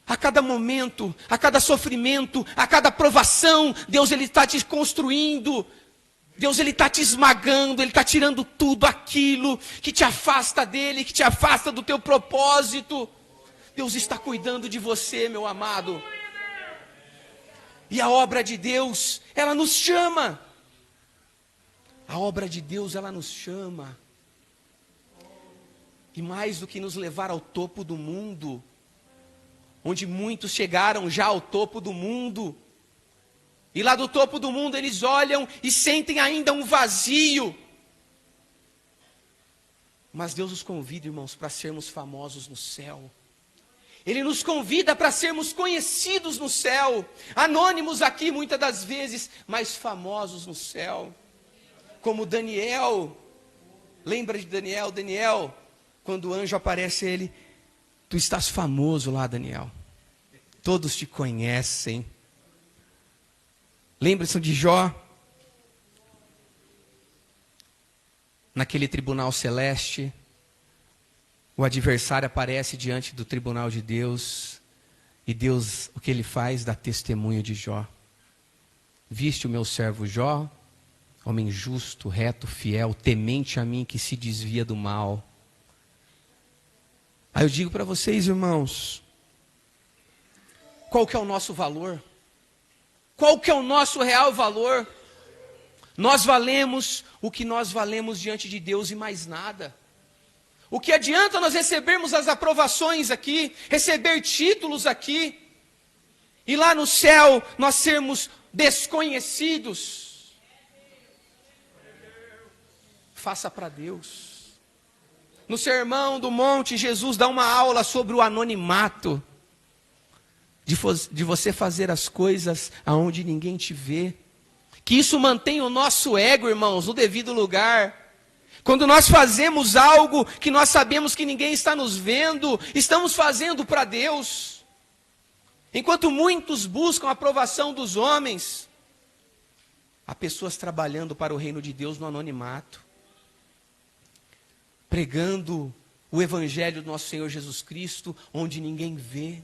A cada momento, a cada sofrimento, a cada provação, Deus, Ele está te construindo. Deus, Ele está te esmagando, Ele está tirando tudo aquilo que te afasta dEle, que te afasta do teu propósito. Deus está cuidando de você, meu amado. E a obra de Deus, ela nos chama. A obra de Deus, ela nos chama. E mais do que nos levar ao topo do mundo, onde muitos chegaram já ao topo do mundo, E lá do topo do mundo eles olham e sentem ainda um vazio. Mas Deus nos convida, irmãos, para sermos famosos no céu. Ele nos convida para sermos conhecidos no céu. Anônimos aqui muitas das vezes, mas famosos no céu. Como Daniel. Lembra de Daniel? Daniel, quando o anjo aparece a ele, tu estás famoso lá, Daniel. Todos te conhecem. Lembra-se de Jó? Naquele tribunal celeste, o adversário aparece diante do tribunal de Deus, e Deus, o que ele faz? Dá testemunho de Jó. Viste o meu servo Jó, homem justo, reto, fiel, temente a mim, que se desvia do mal. Aí eu digo para vocês, irmãos, qual que é o nosso valor? Qual que é o nosso real valor? Nós valemos o que nós valemos diante de Deus e mais nada. O que adianta nós recebermos as aprovações aqui, receber títulos aqui, e lá no céu nós sermos desconhecidos? Faça para Deus. No Sermão do Monte, Jesus dá uma aula sobre o anonimato, de você fazer as coisas aonde ninguém te vê. Que isso mantém o nosso ego, irmãos, no devido lugar. Quando nós fazemos algo que nós sabemos que ninguém está nos vendo, estamos fazendo para Deus. Enquanto muitos buscam a aprovação dos homens, há pessoas trabalhando para o reino de Deus no anonimato, pregando o evangelho do nosso Senhor Jesus Cristo, onde ninguém vê,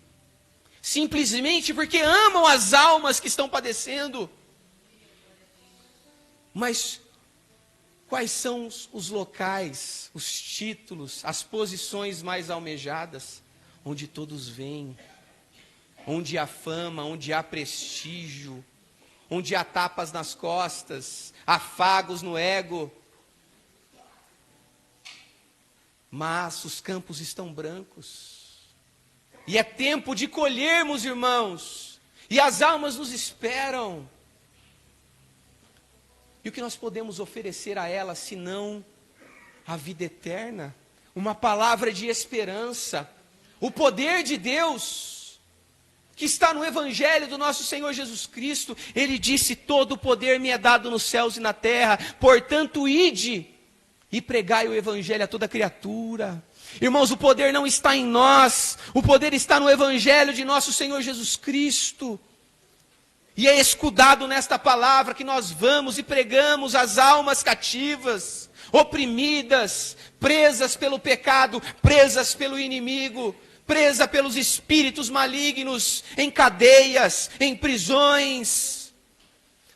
simplesmente porque amam as almas que estão padecendo. Mas quais são os locais, os títulos, as posições mais almejadas? Onde todos vêm, onde há fama, onde há prestígio, onde há tapas nas costas, afagos no ego. Mas os campos estão brancos, e é tempo de colhermos, irmãos, e as almas nos esperam. E o que nós podemos oferecer a elas, senão a vida eterna, uma palavra de esperança, o poder de Deus, que está no Evangelho do nosso Senhor Jesus Cristo. Ele disse: todo o poder me é dado nos céus e na terra, portanto ide e pregai o Evangelho a toda criatura. Irmãos, o poder não está em nós, o poder está no Evangelho de nosso Senhor Jesus Cristo. E é escudado nesta palavra que nós vamos e pregamos às almas cativas, oprimidas, presas pelo pecado, presas pelo inimigo, presas pelos espíritos malignos, em cadeias, em prisões.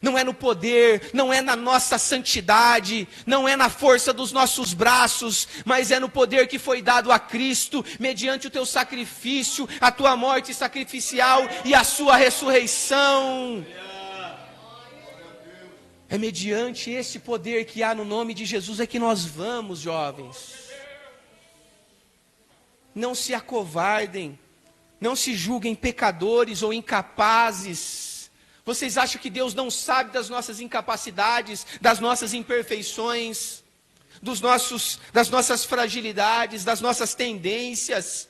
Não é no poder, não é na nossa santidade, não é na força dos nossos braços, mas é no poder que foi dado a Cristo, mediante o teu sacrifício, a tua morte sacrificial e a sua ressurreição. É mediante esse poder que há no nome de Jesus é que nós vamos, jovens. Não se acovardem, não se julguem pecadores ou incapazes. Vocês acham que Deus não sabe das nossas incapacidades, das nossas imperfeições, das nossas fragilidades, das nossas tendências?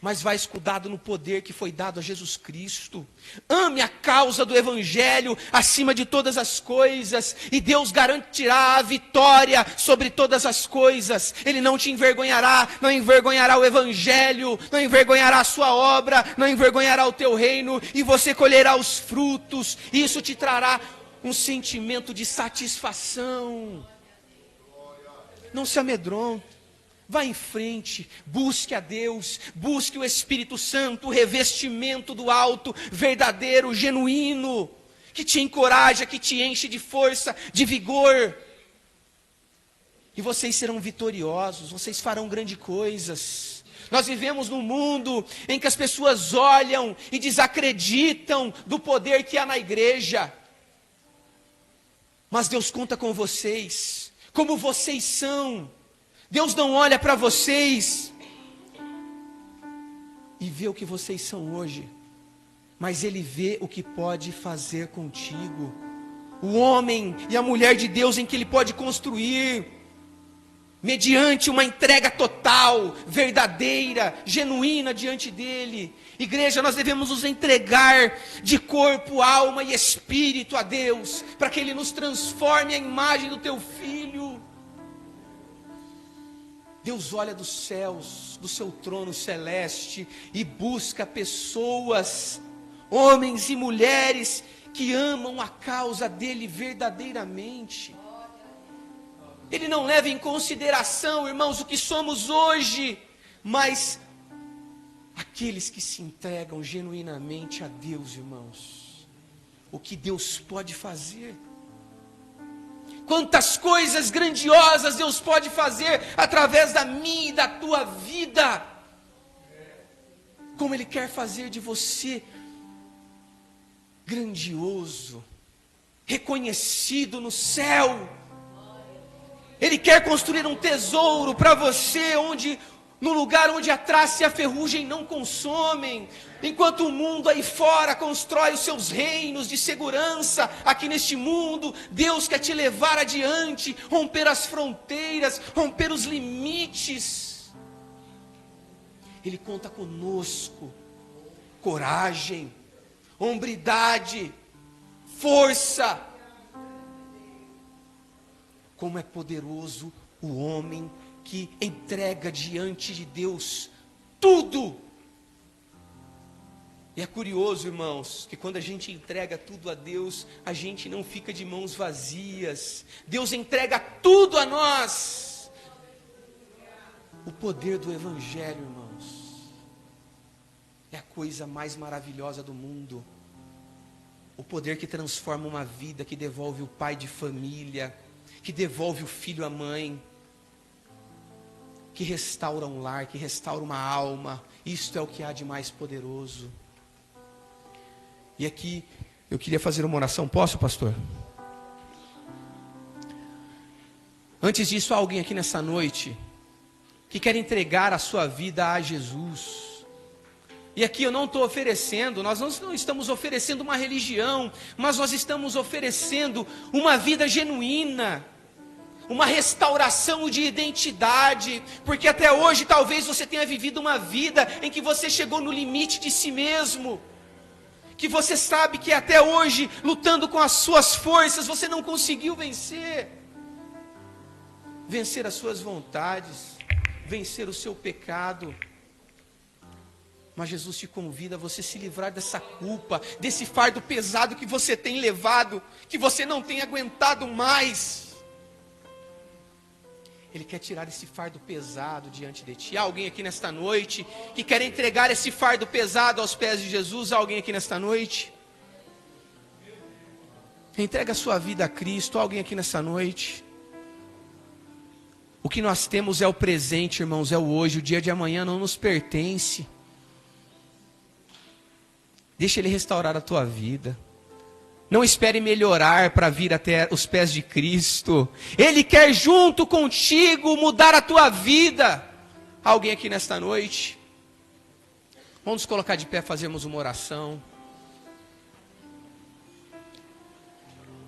Mas vai escudado no poder que foi dado a Jesus Cristo. Ame a causa do Evangelho acima de todas as coisas, e Deus garantirá a vitória sobre todas as coisas. Ele não te envergonhará, não envergonhará o Evangelho, não envergonhará a sua obra, não envergonhará o teu reino, e você colherá os frutos, e isso te trará um sentimento de satisfação. Não se amedronte. Vá em frente, busque a Deus, busque o Espírito Santo, o revestimento do alto, verdadeiro, genuíno, que te encoraja, que te enche de força, de vigor. E vocês serão vitoriosos, vocês farão grandes coisas. Nós vivemos num mundo em que as pessoas olham e desacreditam do poder que há na igreja. Mas Deus conta com vocês, como vocês são. Deus não olha para vocês e vê o que vocês são hoje, mas Ele vê o que pode fazer contigo. O homem e a mulher de Deus em que Ele pode construir, mediante uma entrega total, verdadeira, genuína diante dEle. Igreja, nós devemos nos entregar de corpo, alma e espírito a Deus, para que Ele nos transforme à imagem do Teu Filho. Deus olha dos céus, do seu trono celeste, e busca pessoas, homens e mulheres, que amam a causa dEle verdadeiramente. Ele não leva em consideração, irmãos, o que somos hoje, mas aqueles que se entregam genuinamente a Deus, irmãos. O que Deus pode fazer. Quantas coisas grandiosas Deus pode fazer através da minha e da tua vida. Como Ele quer fazer de você grandioso, reconhecido no céu. Ele quer construir um tesouro para você, no lugar onde a traça e a ferrugem não consomem. Enquanto o mundo aí fora constrói os seus reinos de segurança, aqui neste mundo, Deus quer te levar adiante, romper as fronteiras, romper os limites. Ele conta conosco. Coragem, hombridade, força. Como é poderoso o homem que entrega diante de Deus tudo. E é curioso, irmãos, que quando a gente entrega tudo a Deus, a gente não fica de mãos vazias. Deus entrega tudo a nós. O poder do Evangelho, irmãos, é a coisa mais maravilhosa do mundo. O poder que transforma uma vida, que devolve o pai de família, que devolve o filho à mãe, que restaura um lar, que restaura uma alma. Isto é o que há de mais poderoso. E aqui eu queria fazer uma oração. Posso, pastor? Antes disso, há alguém aqui nessa noite que quer entregar a sua vida a Jesus. E aqui eu não estou oferecendo, nós não estamos oferecendo uma religião, mas nós estamos oferecendo uma vida genuína, uma restauração de identidade, porque até hoje talvez você tenha vivido uma vida em que você chegou no limite de si mesmo, que você sabe que até hoje, lutando com as suas forças, você não conseguiu vencer as suas vontades, vencer o seu pecado. Mas Jesus te convida a você se livrar dessa culpa, desse fardo pesado que você tem levado, que você não tem aguentado mais. Ele quer tirar esse fardo pesado diante de ti. Há alguém aqui nesta noite que quer entregar esse fardo pesado aos pés de Jesus? Há alguém aqui nesta noite? Entrega a sua vida a Cristo. Há alguém aqui nesta noite? O que nós temos é o presente, irmãos, é o hoje. O dia de amanhã não nos pertence. Deixa Ele restaurar a tua vida. Não espere melhorar para vir até os pés de Cristo. Ele quer junto contigo mudar a tua vida. Alguém aqui nesta noite? Vamos nos colocar de pé, fazermos uma oração.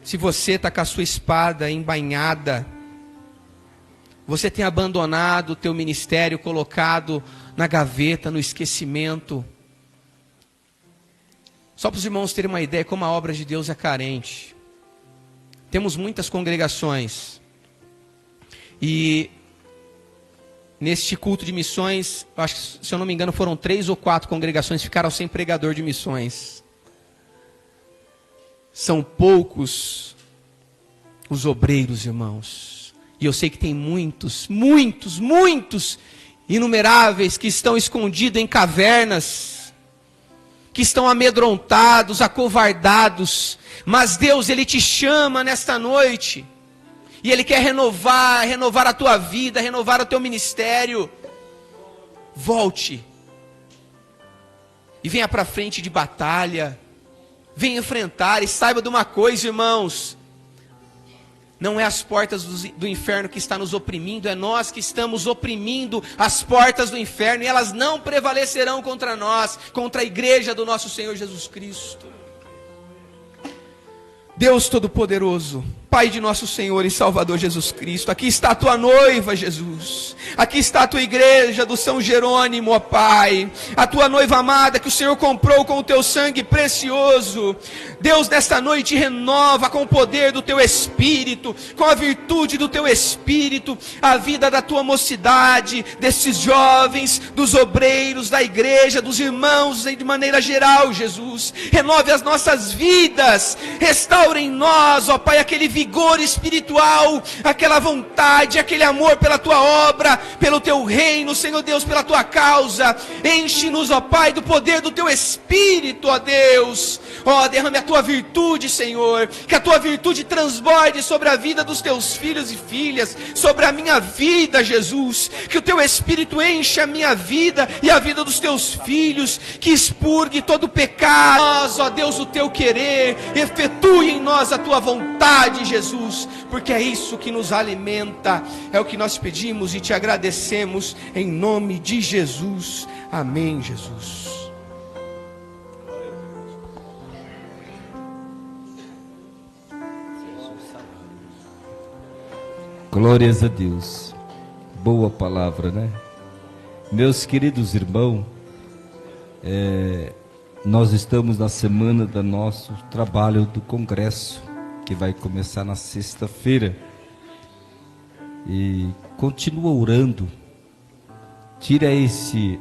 Se você está com a sua espada embainhada, você tem abandonado o teu ministério, colocado na gaveta, no esquecimento. Só para os irmãos terem uma ideia como a obra de Deus é carente. Temos muitas congregações. E neste culto de missões, acho que, se eu não me engano, foram 3 ou 4 congregações que ficaram sem pregador de missões. São poucos os obreiros, irmãos. E eu sei que tem muitos, inumeráveis que estão escondidos em cavernas, que estão amedrontados, acovardados, mas Deus, Ele te chama nesta noite, e Ele quer renovar a tua vida, renovar o teu ministério. Volte, e venha para frente de batalha, venha enfrentar, e saiba de uma coisa, irmãos, Não é as portas do inferno que está nos oprimindo, é nós que estamos oprimindo as portas do inferno, e elas não prevalecerão contra nós, contra a igreja do nosso Senhor Jesus Cristo. Deus Todo-Poderoso, Pai de nosso Senhor e Salvador Jesus Cristo, aqui está a tua noiva, Jesus. Aqui está a tua igreja do São Jerônimo, ó Pai. A tua noiva amada que o Senhor comprou com o teu sangue precioso. Deus, nesta noite renova com o poder do teu Espírito, com a virtude do teu Espírito, a vida da tua mocidade, desses jovens, dos obreiros, da igreja, dos irmãos, de maneira geral, Jesus. Renove as nossas vidas, restaure em nós, ó Pai, aquele vigor espiritual, aquela vontade, aquele amor pela tua obra, pelo teu reino, Senhor Deus, pela tua causa. Enche-nos, ó Pai, do poder do teu Espírito, ó Deus. Ó, derrame a tua virtude, Senhor, que a tua virtude transborde sobre a vida dos teus filhos e filhas, sobre a minha vida, Jesus. Que o teu Espírito enche a minha vida e a vida dos teus filhos, que expurgue todo o pecado. Nós, ó Deus, o teu querer, efetue em nós a tua vontade, Jesus, porque é isso que nos alimenta. É o que nós pedimos e te agradecemos em nome de Jesus. Amém, Jesus. Glórias a Deus. Boa palavra, né? Meus queridos irmãos, nós estamos na semana do nosso trabalho do congresso, que vai começar na sexta-feira. E continua orando. Tira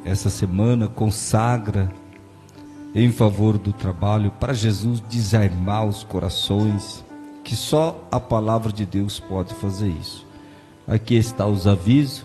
essa semana, consagra em favor do trabalho, para Jesus desarmar os corações, que só a palavra de Deus pode fazer isso. Aqui está os avisos.